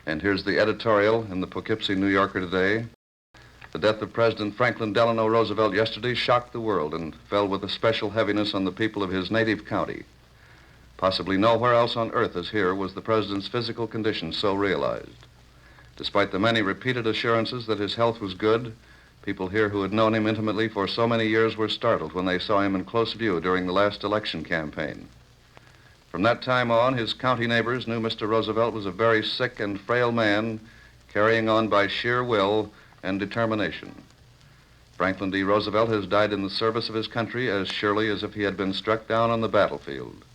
And here's the editorial in the Poughkeepsie New Yorker today. The death of President Franklin Delano Roosevelt yesterday shocked the world and fell with a special heaviness on the people of his native county. Possibly nowhere else on earth as here was the president's physical condition so realized. Despite the many repeated assurances that his health was good, people here who had known him intimately for so many years were startled when they saw him in close view during the last election campaign. From that time on, his county neighbors knew Mr. Roosevelt was a very sick and frail man, carrying on by sheer will and determination. Franklin D. Roosevelt has died in the service of his country as surely as if he had been struck down on the battlefield.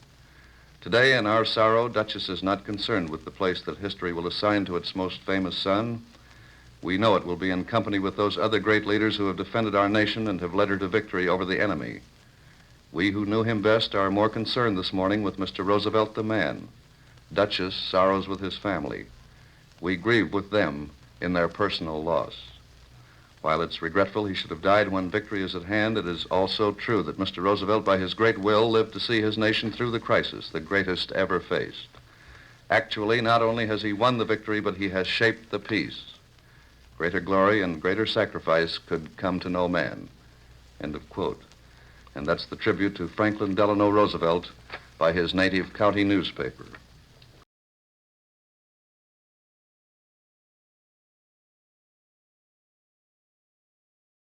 Today, in our sorrow, Dutchess is not concerned with the place that history will assign to its most famous son. We know it will be in company with those other great leaders who have defended our nation and have led her to victory over the enemy. We who knew him best are more concerned this morning with Mr. Roosevelt the man. Dutchess sorrows with his family. We grieve with them in their personal loss. While it's regretful he should have died when victory is at hand, it is also true that Mr. Roosevelt, by his great will, lived to see his nation through the crisis, the greatest ever faced. Actually, not only has he won the victory, but he has shaped the peace. Greater glory and greater sacrifice could come to no man. End of quote. And that's the tribute to Franklin Delano Roosevelt by his native county newspaper.